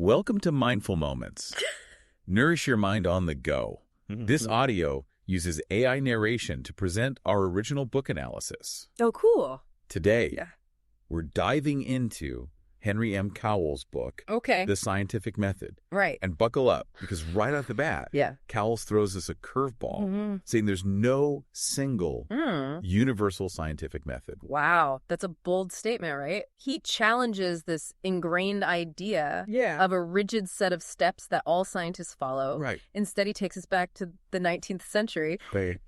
Welcome to Mindful Moments. Nourish your mind on the go. This audio uses AI narration to present our original book analysis. Oh, cool. Today, we're diving into Henry M. Cowles' book, Okay. The Scientific Method. Right. And buckle up, because right off the bat, Cowles throws us a curveball, saying there's no single universal scientific method. Wow. That's a bold statement, right? He challenges this ingrained idea of a rigid set of steps that all scientists follow. Right. Instead, he takes us back to the 19th century,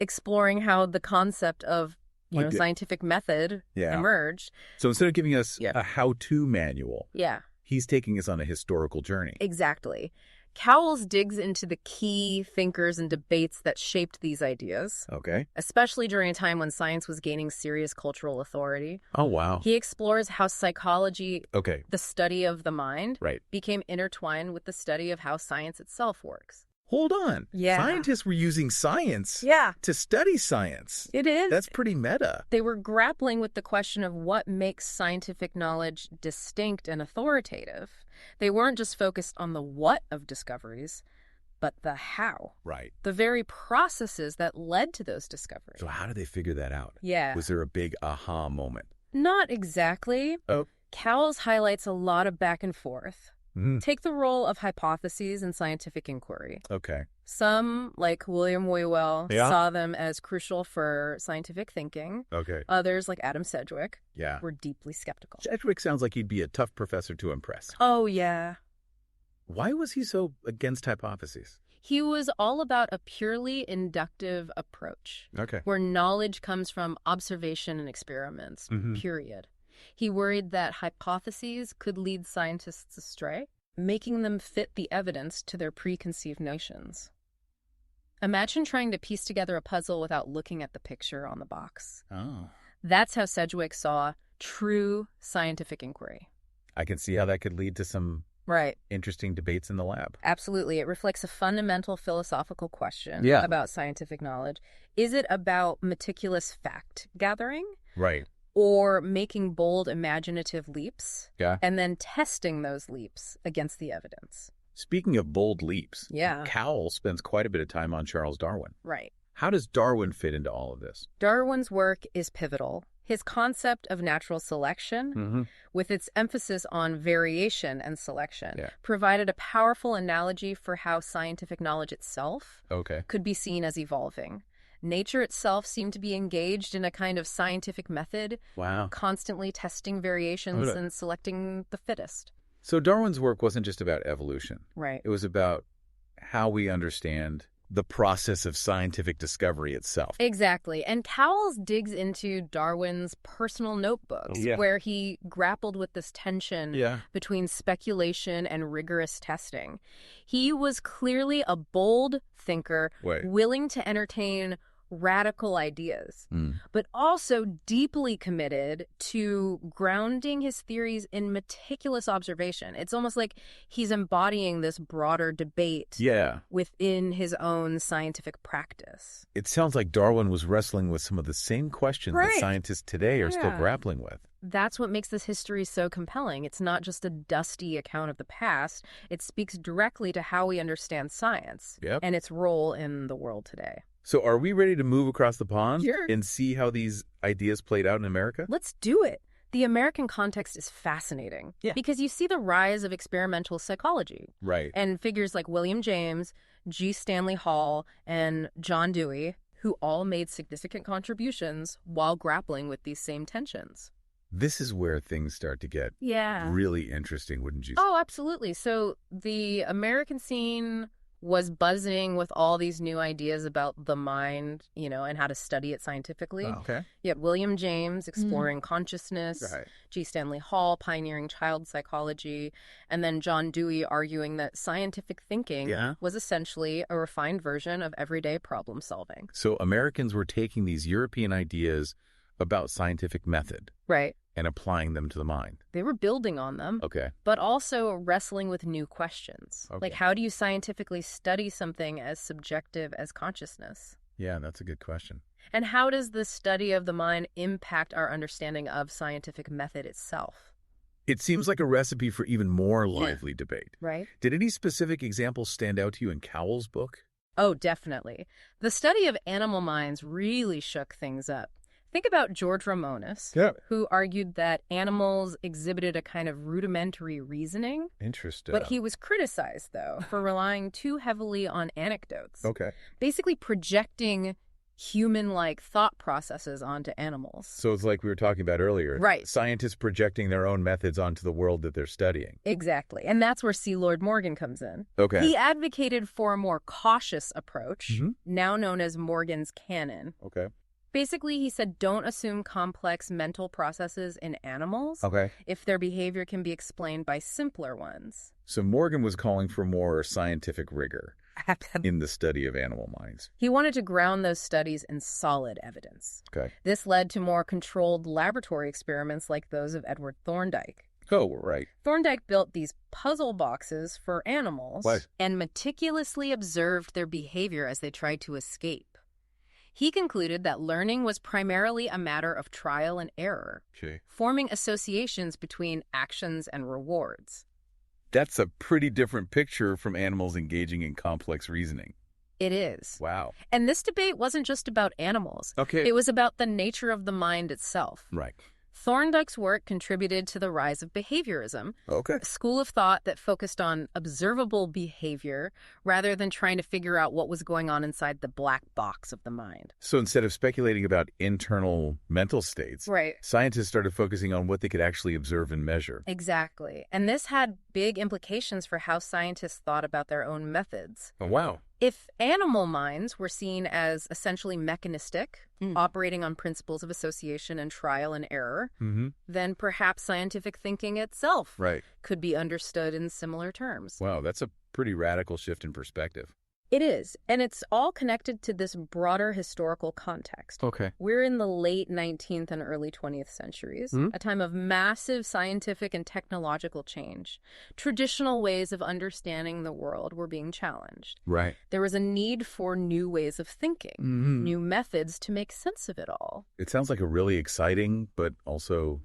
exploring how the concept of scientific method emerged. So instead of giving us a how-to manual, he's taking us on a historical journey. Exactly. Cowles digs into the key thinkers and debates that shaped these ideas. Okay. Especially during a time when science was gaining serious cultural authority. Oh, wow. He explores how psychology, the study of the mind, became intertwined with the study of how science itself works. Hold on. Yeah. Scientists were using science to study science. It is. That's pretty meta. They were grappling with the question of what makes scientific knowledge distinct and authoritative. They weren't just focused on the what of discoveries, but the how. Right. The very processes that led to those discoveries. So how did they figure that out? Yeah. Was there a big aha moment? Not exactly. Oh. Cowles highlights a lot of back and forth. Take the role of hypotheses in scientific inquiry. Okay. Some, like William Whewell, saw them as crucial for scientific thinking. Okay. Others, like Adam Sedgwick, Yeah. were deeply skeptical. Sedgwick sounds like he'd be a tough professor to impress. Oh, yeah. Why was he so against hypotheses? He was all about a purely inductive approach. Okay. Where knowledge comes from observation and experiments, period. He worried that hypotheses could lead scientists astray, making them fit the evidence to their preconceived notions. Imagine trying to piece together a puzzle without looking at the picture on the box. Oh. That's how Sedgwick saw true scientific inquiry. I can see how that could lead to some interesting debates in the lab. Absolutely. It reflects a fundamental philosophical question about scientific knowledge. Is it about meticulous fact gathering? Right. Or making bold imaginative leaps and then testing those leaps against the evidence? Speaking of bold leaps, Yeah. Cowles spends quite a bit of time on Charles Darwin. Right. How does Darwin fit into all of this? Darwin's work is pivotal. His concept of natural selection, with its emphasis on variation and selection, provided a powerful analogy for how scientific knowledge itself could be seen as evolving. Nature itself seemed to be engaged in a kind of scientific method, constantly testing variations and selecting the fittest. So Darwin's work wasn't just about evolution. Right. It was about how we understand the process of scientific discovery itself. Exactly. And Cowles digs into Darwin's personal notebooks, where he grappled with this tension between speculation and rigorous testing. He was clearly a bold thinker, willing to entertain radical ideas, but also deeply committed to grounding his theories in meticulous observation. It's almost like he's embodying this broader debate within his own scientific practice. It sounds like Darwin was wrestling with some of the same questions that scientists today are still grappling with. That's what makes this history so compelling. It's not just a dusty account of the past. It speaks directly to how we understand science and its role in the world today. So are we ready to move across the pond and see how these ideas played out in America? Let's do it. The American context is fascinating because you see the rise of experimental psychology. Right. And figures like William James, G. Stanley Hall, and John Dewey, who all made significant contributions while grappling with these same tensions. This is where things start to get really interesting, wouldn't you say? Oh, absolutely. So the American scene was buzzing with all these new ideas about the mind, and how to study it scientifically. Okay. You had William James exploring consciousness, G. Stanley Hall pioneering child psychology, and then John Dewey arguing that scientific thinking was essentially a refined version of everyday problem solving. So Americans were taking these European ideas about scientific method. Right. And applying them to the mind. They were building on them. Okay. But also wrestling with new questions. Okay. Like, how do you scientifically study something as subjective as consciousness? Yeah, that's a good question. And how does the study of the mind impact our understanding of scientific method itself? It seems like a recipe for even more lively debate. Right. Did any specific examples stand out to you in Cowles' book? Oh, definitely. The study of animal minds really shook things up. Think about George Romanes, who argued that animals exhibited a kind of rudimentary reasoning. Interesting. But he was criticized, though, for relying too heavily on anecdotes. Okay. Basically projecting human-like thought processes onto animals. So it's like we were talking about earlier. Right. Scientists projecting their own methods onto the world that they're studying. Exactly. And that's where C. Lord Morgan comes in. Okay. He advocated for a more cautious approach, now known as Morgan's canon. Okay. Basically, he said don't assume complex mental processes in animals if their behavior can be explained by simpler ones. So Morgan was calling for more scientific rigor in the study of animal minds. He wanted to ground those studies in solid evidence. Okay. This led to more controlled laboratory experiments like those of Edward Thorndike. Oh, right. Thorndike built these puzzle boxes for animals and meticulously observed their behavior as they tried to escape. He concluded that learning was primarily a matter of trial and error, forming associations between actions and rewards. That's a pretty different picture from animals engaging in complex reasoning. It is. Wow. And this debate wasn't just about animals. It was about the nature of the mind itself. Right. Thorndike's work contributed to the rise of behaviorism, a school of thought that focused on observable behavior rather than trying to figure out what was going on inside the black box of the mind. So instead of speculating about internal mental states, scientists started focusing on what they could actually observe and measure. Exactly. And this had big implications for how scientists thought about their own methods. Oh, wow. If animal minds were seen as essentially mechanistic, operating on principles of association and trial and error, then perhaps scientific thinking itself could be understood in similar terms. Wow, that's a pretty radical shift in perspective. It is, and it's all connected to this broader historical context. We're in the late 19th and early 20th centuries, a time of massive scientific and technological change. Traditional ways of understanding the world were being challenged. There was a need for new ways of thinking, new methods to make sense of it all. It sounds like a really exciting, but also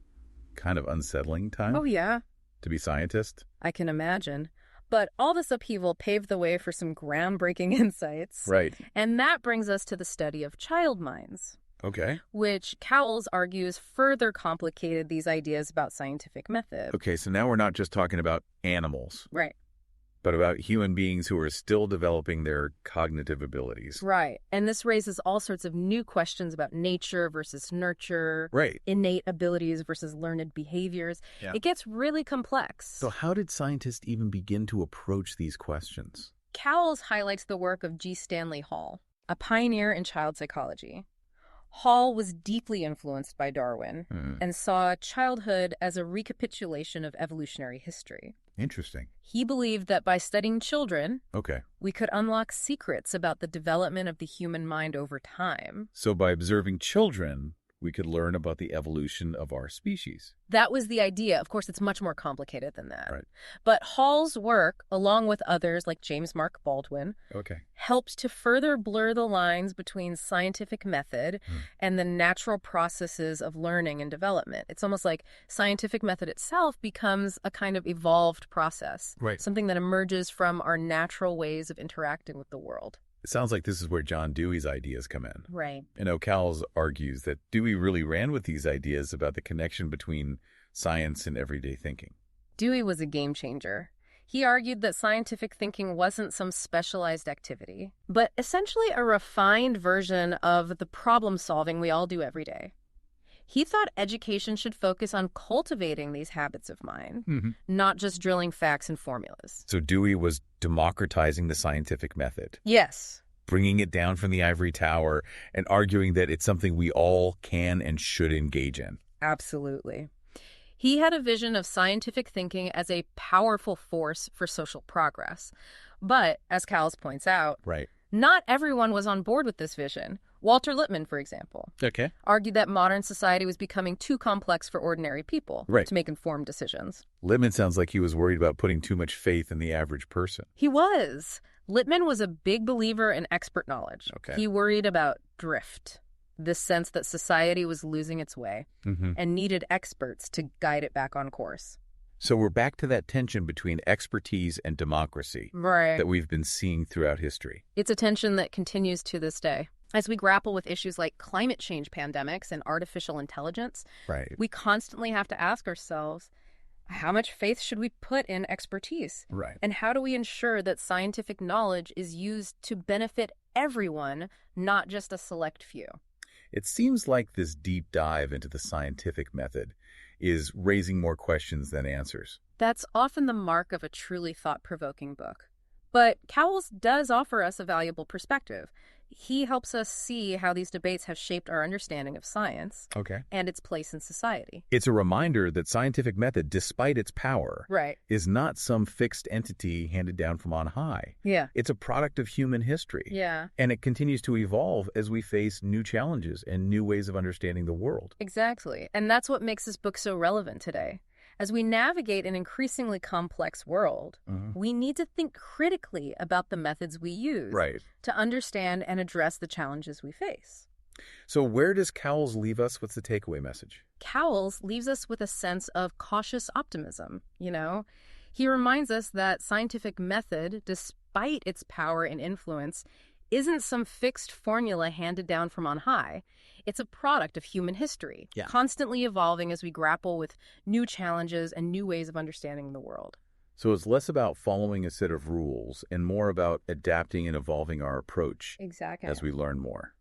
kind of unsettling time. Oh, yeah. To be scientist. I can imagine. But all this upheaval paved the way for some groundbreaking insights. And that brings us to the study of child minds. Which Cowles argues further complicated these ideas about scientific method. So now we're not just talking about animals. But about human beings who are still developing their cognitive abilities. And this raises all sorts of new questions about nature versus nurture, innate abilities versus learned behaviors. It gets really complex. So how did scientists even begin to approach these questions? Cowles highlights the work of G. Stanley Hall, a pioneer in child psychology. Hall was deeply influenced by Darwin and saw childhood as a recapitulation of evolutionary history. Interesting. He believed that by studying children, we could unlock secrets about the development of the human mind over time. So by observing children, we could learn about the evolution of our species. That was the idea. Of course, it's much more complicated than that. But Hall's work, along with others like James Mark Baldwin, helped to further blur the lines between scientific method and the natural processes of learning and development. It's almost like scientific method itself becomes a kind of evolved process, something that emerges from our natural ways of interacting with the world. It sounds like this is where John Dewey's ideas come in. Cowles argues that Dewey really ran with these ideas about the connection between science and everyday thinking. Dewey was a game changer. He argued that scientific thinking wasn't some specialized activity, but essentially a refined version of the problem solving we all do every day. He thought education should focus on cultivating these habits of mind, not just drilling facts and formulas. So Dewey was democratizing the scientific method. Yes. Bringing it down from the ivory tower and arguing that it's something we all can and should engage in. Absolutely. He had a vision of scientific thinking as a powerful force for social progress. But, as Cowles points out, not everyone was on board with this vision. Walter Lippmann, for example, argued that modern society was becoming too complex for ordinary people to make informed decisions. Lippmann sounds like he was worried about putting too much faith in the average person. He was. Lippmann was a big believer in expert knowledge. He worried about drift, this sense that society was losing its way and needed experts to guide it back on course. So we're back to that tension between expertise and democracy that we've been seeing throughout history. It's a tension that continues to this day. As we grapple with issues like climate change pandemics and artificial intelligence, we constantly have to ask ourselves, how much faith should we put in expertise? And how do we ensure that scientific knowledge is used to benefit everyone, not just a select few? It seems like this deep dive into the scientific method is raising more questions than answers. That's often the mark of a truly thought-provoking book. But Cowles does offer us a valuable perspective. He helps us see how these debates have shaped our understanding of science and its place in society. It's a reminder that scientific method, despite its power, is not some fixed entity handed down from on high. It's a product of human history. And it continues to evolve as we face new challenges and new ways of understanding the world. Exactly. And that's what makes this book so relevant today. As we navigate an increasingly complex world, we need to think critically about the methods we use to understand and address the challenges we face. So where does Cowles leave us? What's the takeaway message? Cowles leaves us with a sense of cautious optimism, He reminds us that scientific method, despite its power and influence, isn't some fixed formula handed down from on high. It's a product of human history, constantly evolving as we grapple with new challenges and new ways of understanding the world. So it's less about following a set of rules and more about adapting and evolving our approach as we learn more.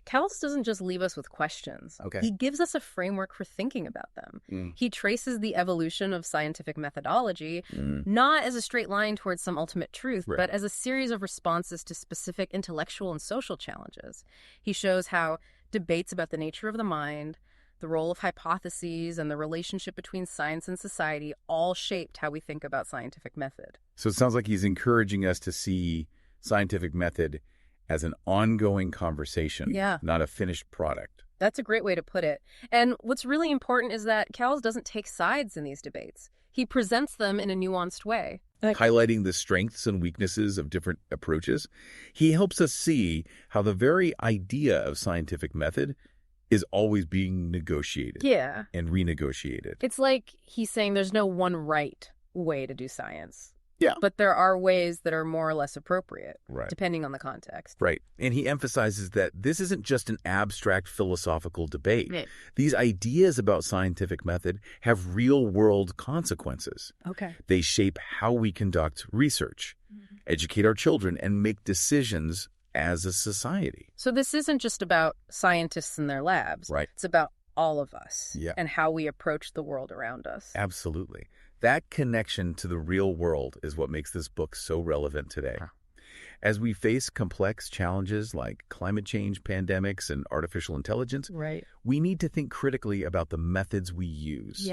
Cowles doesn't just leave us with questions. He gives us a framework for thinking about them. He traces the evolution of scientific methodology, not as a straight line towards some ultimate truth, but as a series of responses to specific intellectual and social challenges. He shows how debates about the nature of the mind, the role of hypotheses, and the relationship between science and society all shaped how we think about scientific method. So it sounds like he's encouraging us to see scientific method as an ongoing conversation, not a finished product. That's a great way to put it. And what's really important is that Cowles doesn't take sides in these debates. He presents them in a nuanced way. Highlighting the strengths and weaknesses of different approaches, he helps us see how the very idea of scientific method is always being negotiated and renegotiated. It's like he's saying there's no one right way to do science. But there are ways that are more or less appropriate, depending on the context. And he emphasizes that this isn't just an abstract philosophical debate. These ideas about scientific method have real-world consequences. They shape how we conduct research, educate our children, and make decisions as a society. So this isn't just about scientists in their labs. It's about all of us and how we approach the world around us. Absolutely. That connection to the real world is what makes this book so relevant today. As we face complex challenges like climate change, pandemics, and artificial intelligence, we need to think critically about the methods we use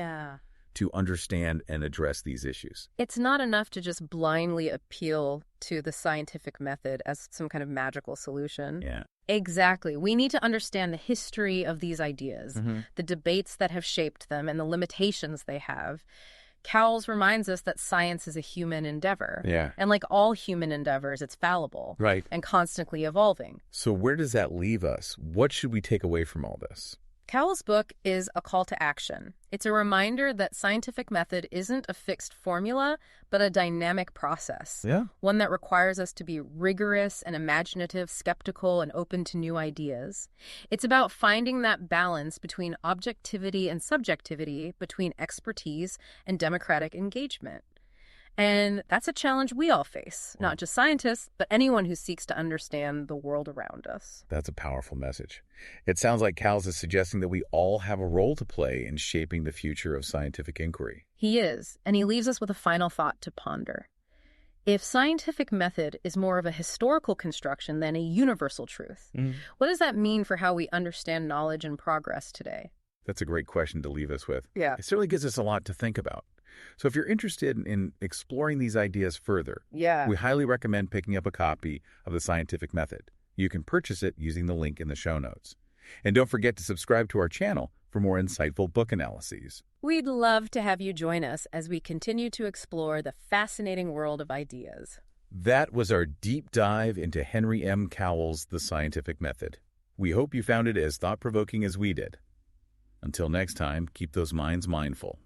to understand and address these issues. It's not enough to just blindly appeal to the scientific method as some kind of magical solution. Exactly. We need to understand the history of these ideas, the debates that have shaped them, and the limitations they have. Cowles reminds us that science is a human endeavor. And like all human endeavors, it's fallible and constantly evolving. So where does that leave us? What should we take away from all this? Cowles' book is a call to action. It's a reminder that scientific method isn't a fixed formula, but a dynamic process. One that requires us to be rigorous and imaginative, skeptical, and open to new ideas. It's about finding that balance between objectivity and subjectivity, between expertise and democratic engagement. And that's a challenge we all face, not just scientists, but anyone who seeks to understand the world around us. That's a powerful message. It sounds like Cowles is suggesting that we all have a role to play in shaping the future of scientific inquiry. He is, and he leaves us with a final thought to ponder. If scientific method is more of a historical construction than a universal truth, what does that mean for how we understand knowledge and progress today? That's a great question to leave us with. It certainly gives us a lot to think about. So if you're interested in exploring these ideas further, we highly recommend picking up a copy of The Scientific Method. You can purchase it using the link in the show notes. And don't forget to subscribe to our channel for more insightful book analyses. We'd love to have you join us as we continue to explore the fascinating world of ideas. That was our deep dive into Henry M. Cowles' The Scientific Method. We hope you found it as thought-provoking as we did. Until next time, keep those minds mindful.